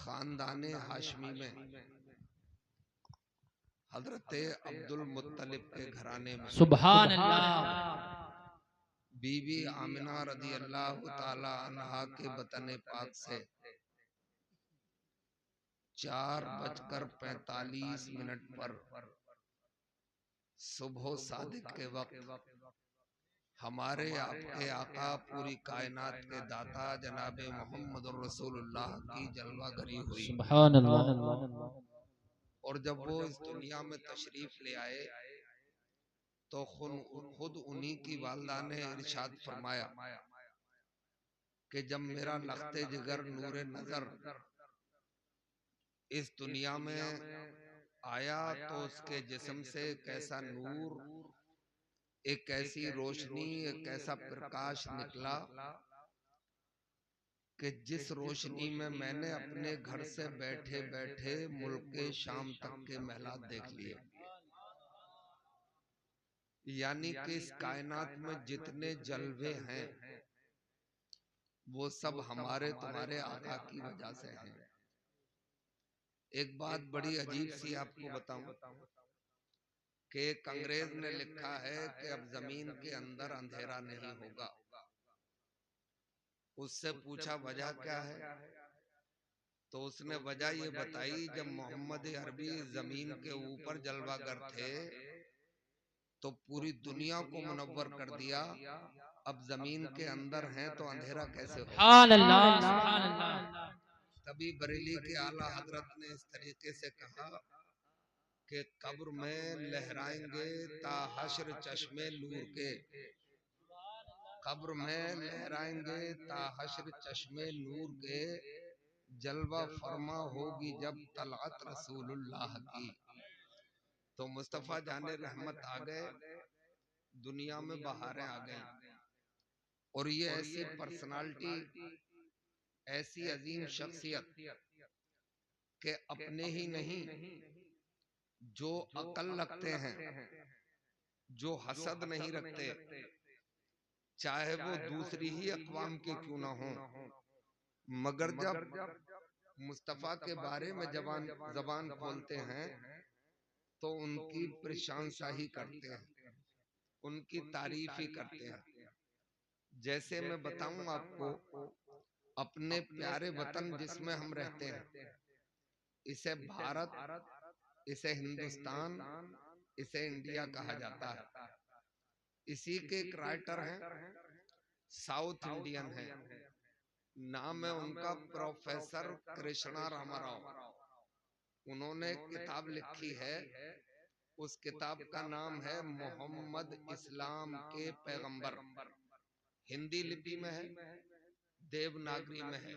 खानदाने हाशमी में हजरत अब्दुल मुत्तलिब के घराने में सुभान अल्लाह बीबी आमिना रदी अल्लाह ताला अन्हा के बतन पाक से 4:45 पर सुबह सादिक के वक्त हमारे आपके आका पूरी कायनात के दाता जनाब मोहम्मद रसूलुल्लाह की जलवागरी हुई। सुभान अल्लाह। और जब वो इस दुनिया में तशरीफ ले आए तो खुद उन्हीं की वालदा ने इरशाद फरमाया कि जब मेरा लख्ते जिगर नूरे नजर इस दुनिया में आया तो उसके जिस्म से कैसा नूर, एक ऐसी रोशनी, एक ऐसा प्रकाश निकला कि जिस रोशनी में मैंने अपने घर से बैठे बैठे मुल्क के शाम तक के महलात देख लिए। यानी कि इस कायनात में जितने जलवे हैं वो सब हमारे तुम्हारे आका की वजह से हैं। एक बात बड़ी अजीब सी आपको बताऊं कि एक अंग्रेज ने लिखा है कि अब जमीन के अंदर अंधेरा नहीं होगा। उससे पूछा वजह क्या है, तो उसने वजह ये बताई, जब मोहम्मद अरबी जमीन के ऊपर जलवागर थे तो पूरी दुनिया को मुनव्वर कर दिया, अब जमीन के अंदर हैं तो अंधेरा कैसे होगा। सुभान अल्लाह सुभान अल्लाह। तभी बरेली के आला हजरत ने इस तरीके से कहा कि कब्र में लहराएंगे ता हश्र चश्मे नूर के, कब्र में लहराएंगे ता हश्र चश्मे नूर के, जलवा फरमा होगी जब तलअत रसूलुल्लाह की। तो मुस्तफा जाने रहमत आ गए, दुनिया में बहारें आ गई। और ये ऐसी पर्सनालिटी, ऐसी अजीम शख्सियत के अपने ही नहीं, जो अकल रखते हैं, जो हसद नहीं रखते, चाहे वो दूसरी ही अक़वाम के क्यों ना हो, मगर जब मुस्तफा के बारे में जबान खोलते हैं तो उनकी प्रशंसा ही करते हैं, उनकी तारीफ ही करते हैं। जैसे मैं बताऊं आपको, अपने प्यारे वतन जिसमें हम रहते हैं, इसे भारत, इसे हिंदुस्तान, इसे इंडिया कहा जाता है। इसी के एक राइटर हैं, साउथ इंडियन है, नाम है उनका प्रोफेसर कृष्णा रामाराव। उन्होंने किताब लिखी है, उस किताब का नाम है मोहम्मद इस्लाम के पैगंबर। हिंदी लिपि में है, देवनागरी में है,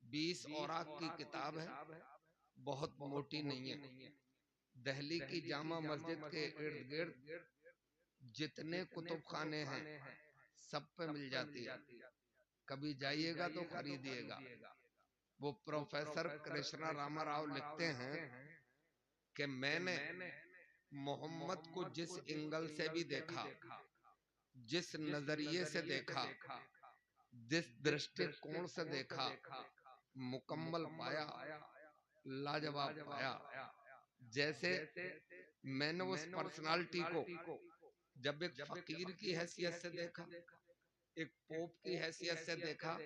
20 औराक की किताब है, बहुत मोटी नहीं है। दिल्ली की जामा मस्जिद के इर्द गिर्द जितने कुतुब खाने हैं सब पे मिल जाती है, कभी जाइएगा तो खरीदिएगा। वो प्रोफेसर कृष्णा रामाराव लिखते हैं कि मैंने मोहम्मद को जिस एंगल से भी देखा, जिस नजरिए से देखा, जिस दृष्टिकोण से देखा, मुकम्मल पाया, लाजवाब पाया। जैसे मैंने उस पर्सनालिटी को जब एक फकीर की हैसियत से देखा, एक पोप की हैसियत से देखा,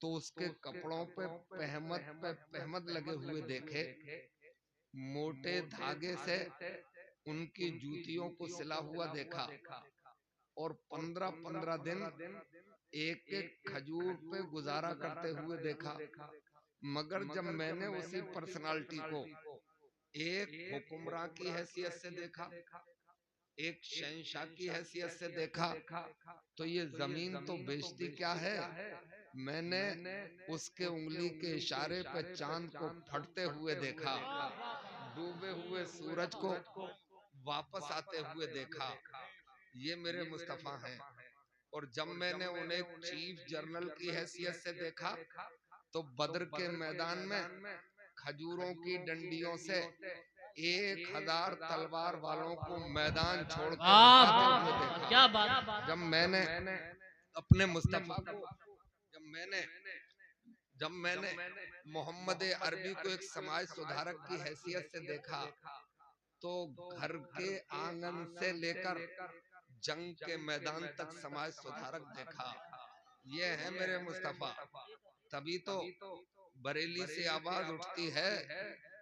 तो उसके कपड़ों पे पहमद लगे हुए देखे, मोटे धागे से उनकी जूतियों को सिला हुआ देखा, और 15-15 दिन एक एक खजूर पे गुजारा करते हुए देखा। मगर जब मैंने उसी पर्सनालिटी को एक हुक्मरान की हैसियत से देखा, एक शहंशाह की हैसियत से देखा, तो ये जमीन तो बेचती क्या है, मैंने उसके उंगली के इशारे पे चांद को फटते हुए देखा, डूबे हुए सूरज को वापस आते हुए देखा। ये मेरे मुस्तफा हैं। और जब मैंने उन्हें चीफ जनरल की हैसियत से देखा तो बद्र के मैदान में खजूरों की डंडियों से 1000 तलवार वालों को मैदान छोड़ के भगाते हुए देखा। क्या बात। जब मैंने अपने मुस्तफा को, जब मैंने जब मैंने मोहम्मद अरबी को एक समाज सुधारक की हैसियत से देखा तो घर के आंगन से लेकर जंग के मैदान तक समाज सुधारक देखा। ये है मेरे मुस्तफा। तभी तो बरेली से आवाज उठती है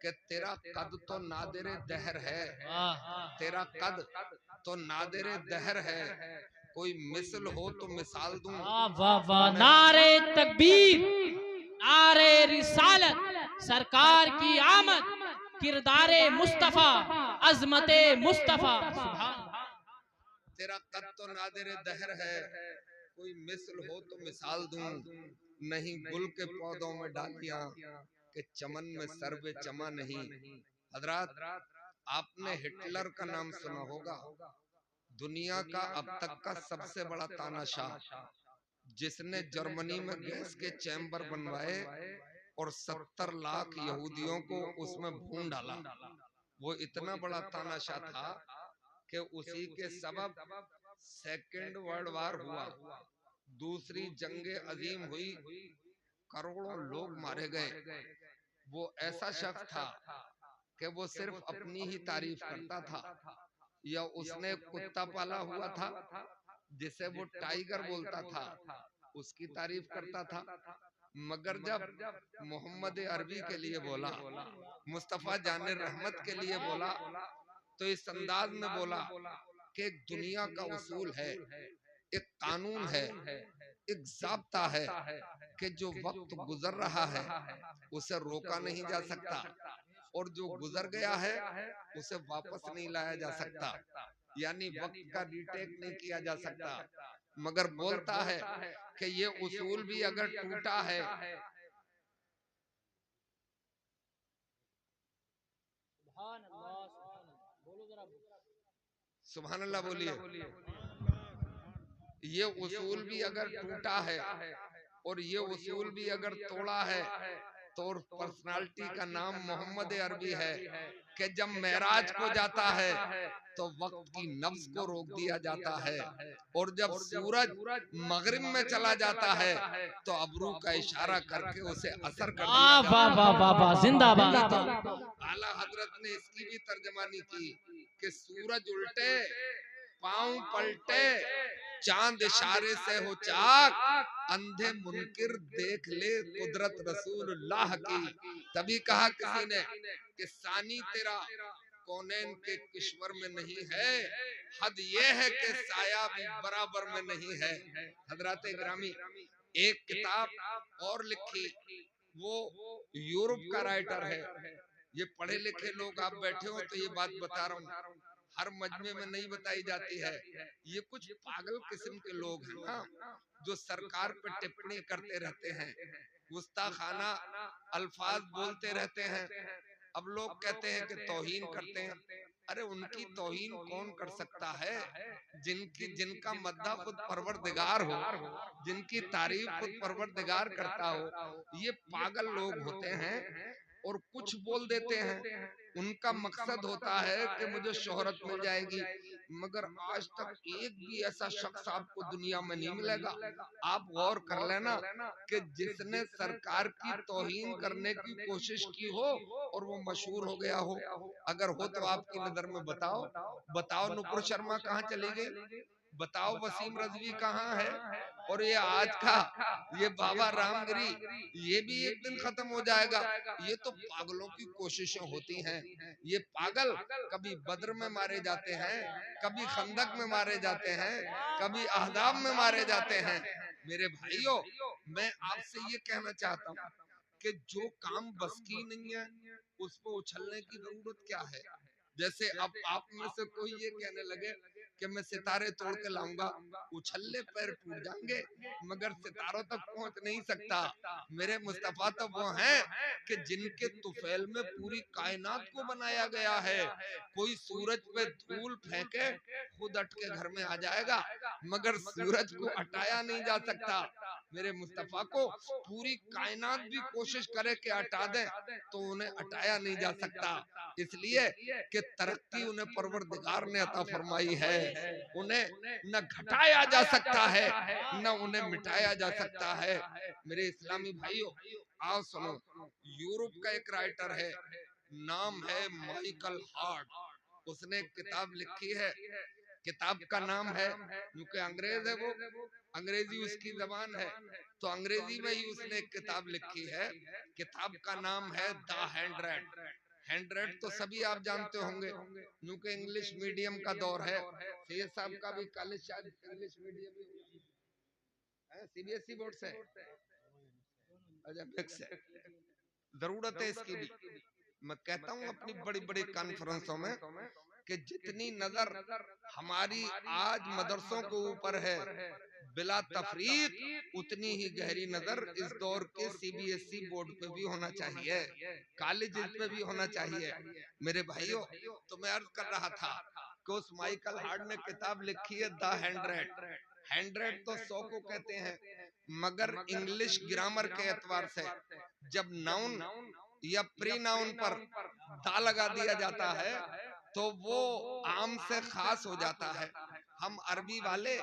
कि तेरा कद तो नादिरे दहर है, तेरा कद तो नादिरे दहर है, कोई मिसल हो तो मिसाल दूं। वाह वाह, नारे तकबीर, नारे रिसालत, सरकार की आमद, किरदारे मुस्तफा, अजमते मुस्तफा। सुभान तेरा कद तो नादिरे दहर है, कोई मिसल हो तो मिसाल दूं। नहीं गुल के पौधों में डालियां के चमन में सर्वे चमा नहीं। हजरात, आपने हिटलर का नाम सुना होगा, दुनिया का अब तक का सबसे बड़ा तानाशाह, जिसने जर्मनी में गैस के चैम्बर बनवाए और 70 लाख यहूदियों को उसमें भून डाला। वो इतना बड़ा तानाशाह था कि उसी के सबब सेकेंड वर्ल्ड वार हुआ, दूसरी जंग अजीम हुई, करोड़ों लोग मारे गए। वो ऐसा शख्स था कि वो सिर्फ अपनी ही तारीफ करता था। या उसने कुत्ता पाला हुआ था जिसे वो टाइगर बोलता था, उसकी तारीफ करता था। मगर जब मोहम्मद अरबी के लिए बोला, मुस्तफा जाने रहमत के लिए बोला, तो इस अंदाज में बोला कि एक दुनिया का उसूल है, एक कानून है, एक ज़ाब्ता है कि जो वक्त गुजर रहा है उसे रोका नहीं जा सकता, और जो गुजर गया है उसे वापस नहीं लाया जा सकता, यानी वक्त का रिटेक नहीं किया जा सकता। मगर बोलता है कि ये उसूल भी अगर टूटा है, सुभान अल्लाह बोलिए, ये उसूल भी अगर टूटा है और ये उसूल भी अगर तोड़ा है तो पर्सनालिटी का नाम मोहम्मद अरबी है कि जब मेराज को जाता है तो वक्त की नब्ज को रोक दिया जाता है, और जब सूरज मगरिब में चला जाता है तो अबरू का इशारा करके उसे असर कर दिया जाता है। वाह वाह वाह, जिंदाबाद। तो आला हजरत ने इसकी भी तर्जमानी की कि सूरज उल्टे पांव पलटे, चांद इशारे से हो चाक, अंधे मुनकिर देख ले कुदरत रसूलुल्लाह की। तभी कहा किसी ने कि सानी तेरा कौनैन के किश्वर में नहीं है, हद ये है कि साया भी बराबर में नहीं है। हजरत ग्रामी, एक किताब और लिखी, वो यूरोप का राइटर है। ये पढ़े लिखे लोग आप बैठे हो तो ये बात बता रहा हूँ, हर मजमे में नहीं बताई जाती है। ये कुछ पागल किस्म के लोग हैं ना, जो सरकार पे टिप्पणी करते रहते हैं, गुस्ताखाना अल्फाज बोलते रहते हैं। अब लोग कहते हैं कि तौहीन करते हैं। अरे उनकी तौहीन कौन कर सकता है जिनका मद्दा खुद परवरदिगार हो, जिनकी तारीफ खुद परवरदिगार करता हो। ये पागल लोग होते हैं और कुछ बोल देते हैं। उनका मकसद होता है कि मुझे शोहरत मिल जाएगी, मगर आज तक एक भी ऐसा शख्स आपको दुनिया में नहीं मिलेगा। आप गौर कर लेना कि जिसने सरकार की तौहीन करने की कोशिश की हो और वो मशहूर हो गया हो, अगर हो तो आपकी नजर में बताओ। बताओ नुपुर शर्मा कहाँ चली गई, बताओ वसीम रजवी कहाँ है, और ये आज का ये बाबा रामगिरी, ये भी एक दिन खत्म हो जाएगा। ये तो पागलों की कोशिशें होती हैं। ये पागल कभी बद्र में मारे जाते हैं, कभी खंदक में मारे जाते हैं, कभी अहदाब में मारे जाते हैं। मेरे भाइयों, मैं आपसे ये कहना चाहता हूँ कि जो काम बस की नहीं है उस पर उछलने की जरूरत क्या है। जैसे अब आप में से कोई ये कहने लगे कि मैं सितारे तोड़ के लाऊंगा, उछल्ले पैर टूट जाएंगे मगर सितारों तक पहुंच नहीं सकता। मेरे मुस्तफा तो वो हैं कि जिनके तुफैल में पूरी कायनात को बनाया गया है। कोई सूरज पे धूल फेंके खुद अट के घर में आ जाएगा, मगर सूरज को हटाया नहीं जा सकता। मेरे मुस्तफा को पूरी कायनात भी कोशिश करे कि हटा दे तो उन्हें हटाया नहीं जा सकता, इसलिए कि तरक्की उन्हें परवरदिगार ने अता फरमाई है। उन्हें न घटाया जा सकता है न उन्हें मिटाया जा सकता है। मेरे इस्लामी भाइयों, आओ सुनो, यूरोप का एक राइटर है, नाम है माइकल हार्ट। उसने एक किताब लिखी है, किताब का नाम है, क्योंकि अंग्रेज है वो, अंग्रेजी उसकी जबान है, तो अंग्रेजी में ही उसने एक किताब लिखी है। किताब का नाम है द हैंड्रेड। हैंड्रेड तो सभी आप जानते होंगे, क्योंकि इंग्लिश मीडियम का दौर है। सैयद साहब का भी कॉलेज शायद इंग्लिश मीडियम है, सीबीएसई बोर्ड से, अच्छा फिक्स है, जरूरत है इसकी भी। मैं कहता हूँ अपनी बड़ी बड़ी कॉन्फ्रेंसों में कि जितनी नजर हमारी आज मदरसों के ऊपर है बिला तफरीक, उतनी ही गहरी नजर इस दौर के सीबीएसई बोर्ड पे भी होना चाहिए, कॉलेज पे भी होना चाहिए। मेरे भाइयों, तो मैं अर्ज कर रहा था कि उस माइकल हार्ट ने किताब लिखी है द हैंड्रेड। हैंड्रेड तो 100 को कहते हैं, मगर इंग्लिश ग्रामर के एतबार से जब नाउन या प्री नाउन पर दा लगा दिया जाता है तो वो आम से खास हो जाता है। हम अरबी वाले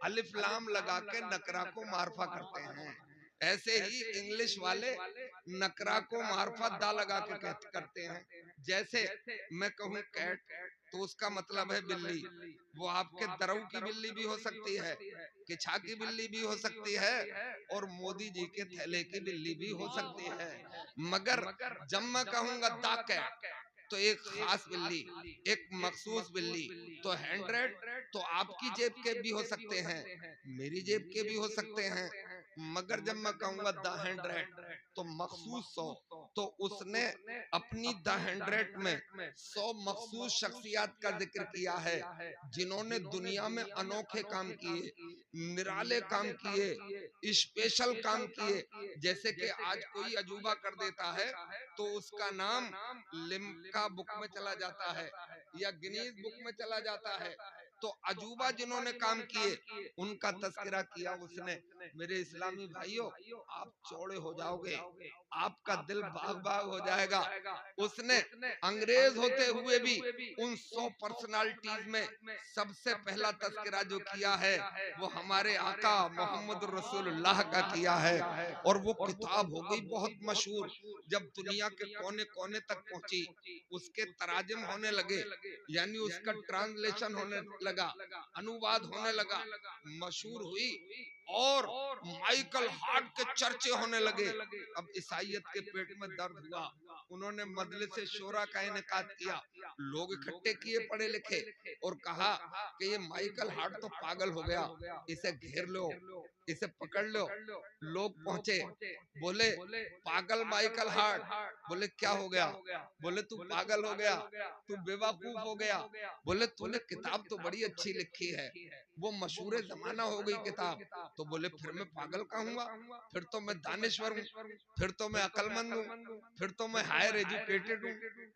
अलिफ लाम लगा के नकरा को मारफा करते हैं, ऐसे ही इंग्लिश वाले नकरा को मारफा दा लगा के करते हैं। जैसे मैं कहूँ कैट तो उसका मतलब है बिल्ली, वो आपके दरऊ की बिल्ली भी हो सकती है, किछा की बिल्ली भी हो सकती है, और मोदी जी के थैले की बिल्ली भी हो सकती है। मगर जब मैं कहूँगा दा कैट तो एक खास बिल्ली, एक मखसूस बिल्ली। तो हैंड्रेड तो आपकी जेब के भी हो सकते हैं, मेरी जेब के भी हो सकते हैं, मगर जब मैं कहूँगा द हैंड्रेड तो मखसूस 100, तो उसने अपनी द हैंड्रेड में 100 मखसूस शख्सियात का जिक्र किया है जिन्होंने दुनिया में अनोखे काम किए, निराले काम किए, स्पेशल काम किए। जैसे कि आज कोई अजूबा कर देता है तो उसका नाम लिम्का बुक में चला जाता है या गिनीज बुक में चला जाता है। तो अजूबा जिन्होंने काम किए उनका तस्करा किया उसने। मेरे इस्लामी भाइयों, आप चौड़े हो जाओगे, आपका दिल बाग बाग हो जाएगा। उसने अंग्रेज होते हुए भी उन 100 पर्सनालिटीज में सबसे पहला तस्करा जो किया है वो हमारे आका मोहम्मद रसूलुल्लाह का किया है, और वो किताब हो गई बहुत मशहूर। जब दुनिया के कोने कोने तक पहुंची, उसके तराजम होने लगे, यानी उसका ट्रांसलेशन होने लगा, अनुवाद होने लगा, मशहूर हुई, और माइकल हार्ट के चर्चे होने लगे। अब ईसाइयत के पेट में दर्द हुआ, उन्होंने मजलिस शोरा का इनेकाद किया, लोग इकट्ठे किए पढ़े लिखे, और कहा कि ये माइकल हार्ट तो पागल हो गया, इसे घेर लो, इसे पकड़ लो। लोग पहुंचे, बोले पागल माइकल हार्ट। बोले क्या हो गया? बोले तू पागल हो गया, तू बेवकूफ हो गया। बोले तूने किताब तो बड़ी अच्छी लिखी है, वो मशहूर जमाना हो गई किताब। तो बोले फिर मैं पागल कहूंगा, फिर तो मैं दानिश्वर हूँ, फिर तो मैं अक्लमंद हूँ, फिर तो मैं हायर एजुकेटेड हूँ,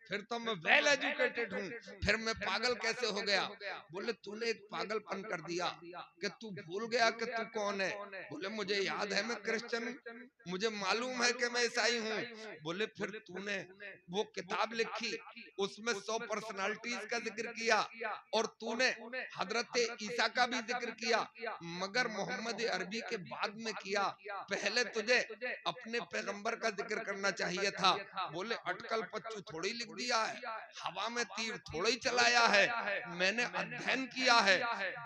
फिर तो मैं वेल एजुकेटेड हूँ, फिर मैं पागल कैसे हो गया? बोले तूने एक पागलपन कर दिया कि तू भूल गया कि तू कौन है। बोले मुझे याद है मैं क्रिश्चियन हूँ, मुझे मालूम है कि मैं ईसाई हूँ। बोले फिर तूने वो किताब लिखी, उसमें 100 पर्सनालिटीज का जिक्र किया, और तूने हजरत ईसा का भी जिक्र किया, मगर मोहम्मद अरबी के बाद में किया, पहले तुझे अपने पैगंबर का जिक्र करना चाहिए था। बोले अटकल पच्चू थोड़ी लिख दिया है, हवा में तीर थोड़ी चलाया है, मैंने अध्ययन किया है,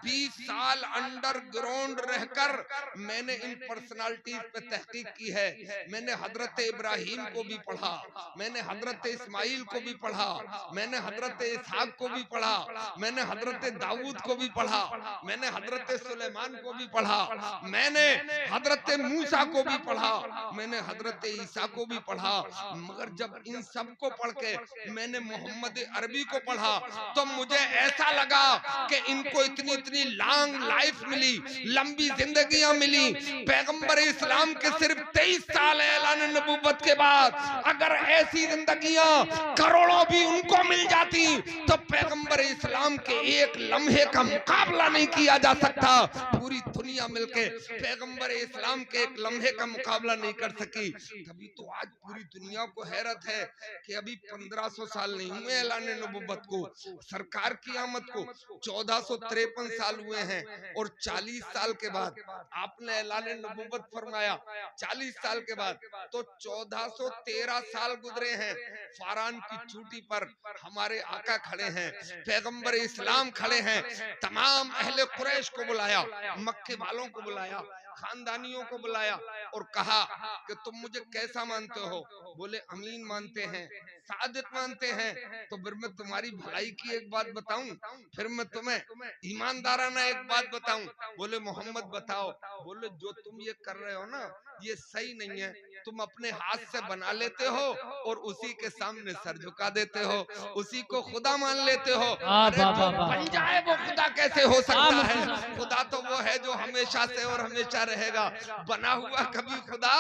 20 साल अंडरग्राउंड रहकर मैंने इन पर्सनालिटीज पे तहकीक की है। मैंने हजरत इब्राहिम को भी पढ़ा, मैंने हजरत इस्माइल को भी पढ़ा, मैंने हजरत इसहाक को भी पढ़ा, मैंने हजरत दाऊद को भी पढ़ा, मैंने हजरत सुलेमान को भी पढ़ा, मैंने हजरत मूसा को भी पढ़ा, मैंने हजरत ईसा को भी पढ़ा। मगर जब इन सब को पढ़ के मैंने मोहम्मद अरबी को पढ़ा तो मुझे ऐसा लगा कि इनको इतनी इतनी लॉन्ग लाइफ मिली, लंबी जिंदगियां मिली। पैगंबर इस्लाम के सिर्फ 23 साल ऐलान नबूवत के बाद अगर ऐसी जिंदगियां करोड़ों भी उनको मिल जाती तो पैगंबर इस्लाम के एक लम्हे का मुकाबला नहीं किया जा सकता। पूरी दुनिया दुनिया मिलके पैगंबर इस्लाम के एक लम्हे का मुकाबला नहीं कर सकी। तभी तो आज पूरी दुनिया को हैरत है कि अभी 1500 साल नहीं हुए ऐलान नबुव्वत को, सरकार की आमद को 1453 साल हुए हैं। और 40 साल के बाद आपने ऐलान नबुव्वत फरमाया, 40 साल के बाद तो 1413 साल गुजरे हैं। फारान की चोटी पर हमारे आका खड़े हैं, पैगंबर इस्लाम खड़े हैं। तमाम अहले कुरैश को बुलाया, मक्के वालों को बुलाया, खानदानियों को बुलाया और कहा कि तुम मुझे कैसा मानते हो? बोले अमीन मानते हैं, सादिक मानते हैं। तो फिर मैं तुम्हारी भलाई की एक बात बताऊं, फिर मैं तुम्हें ईमानदाराना एक बात बताऊं। बोले मोहम्मद बताओ। बोले जो तुम ये कर रहे हो ना, ये सही नहीं है। तुम अपने हाथ से बना लेते हो और उसी के सामने सर झुका देते हो, उसी को खुदा मान लेते हो। अरे जो बन जाए वो खुदा कैसे हो सकता है? खुदा तो वो है जो हमेशा से और हमेशा रहेगा, बना हुआ कभी खुदा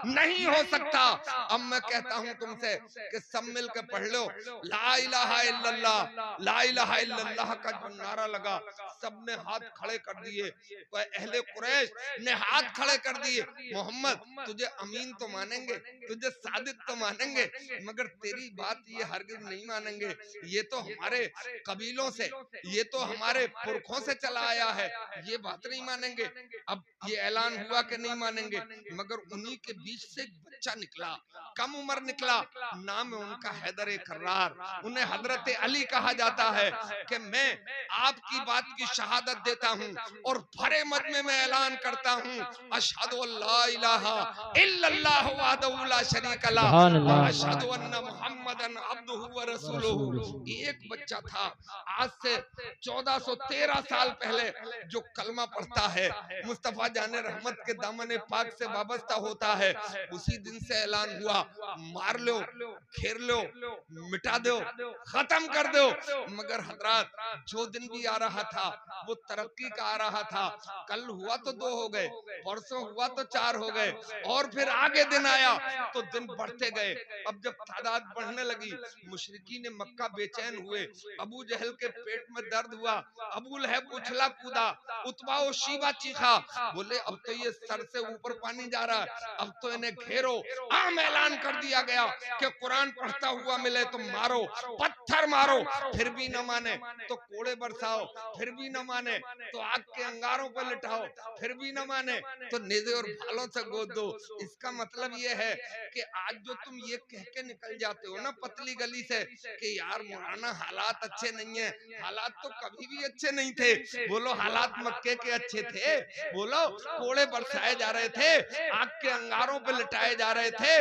नहीं हो सकता। अब मैं कहता हूँ तुमसे कि सब मिलकर पढ़ लो ला इलाहा इल्लल्लाह, ला इलाहा इल्लल्लाह का जो नारा लगा, सबने हाथ खड़े कर दिए। अहले कुरैश ने हाथ खड़े कर दिए। मोहम्मद तुझे अमीन तो मानेंगे, तुझे सादिक तो मानेंगे, मगर तेरी बात ये हरगिज नहीं मानेंगे। ये तो हमारे कबीलों से, ये तो हमारे पुरखों से चला आया है, ये बात नहीं मानेंगे। अब ये ऐलान हुआ कि नहीं मानेंगे, मगर उन्हीं के बीच से एक बच्चा निकला, कम उम्र निकला, नाम है उनका हैदर कर्रार। उन्हें हजरत अली कहा जाता है कि मैं आपकी बात की शहादत देता हूँ और भरे मजमे में ऐलान करता हूँ, अशहदु अल्ला इलाहा इल्लल्लाह वहदहु ला शरीका लह व अशहदु अन्ना मुहम्मदन अब्दुहु व रसूलुहु। एक बच्चा था, आज से 1413 साल पहले जो कलमा पढ़ता है, मुस्तफा जाने रहमत के दामन पाक से वाबस्ता होता है, उसी दिन से ऐलान हुआ, मार लो, घेर लो, मिटा दो, खत्म कर दो। मगर हजरात जो दिन भी आ रहा था वो तरक्की का आ रहा था। कल हुआ तो 2 हो गए, परसों हुआ तो 4 हो गए, और फिर आगे दिन आया तो दिन बढ़ते गए। अब जब तादाद बढ़ने लगी, मुशरिकीन मक्का बेचैन हुए, अबू जहल के पेट में दर्द हुआ, अबू लहब उछला कूदा, उतबा और शीबा चीखा। बोले अब तो ये सर से ऊपर पानी जा रहा है, अब तो इन्हें घेरो। आम ऐलान कर दिया गया कि कुरान पढ़ता हुआ मिले तो मारो, पत्थर मारो, फिर भी न माने तो कोड़े बरसाओ, फिर भी न माने तो आग के अंगारों पर लिटाओ, फिर भी न माने तो नेज़े और भालों से गोद दो। इसका मतलब ये है कि आज जो तुम ये कह के निकल जाते हो ना पतली गली से कि यार मौलाना हालात अच्छे नहीं है, हालात तो कभी भी अच्छे नहीं थे। बोलो हालात मक्के के अच्छे थे? बोलो कोड़े बरसाए जा रहे थे, आग के अंगारों पे लिटाए जा रहे थे,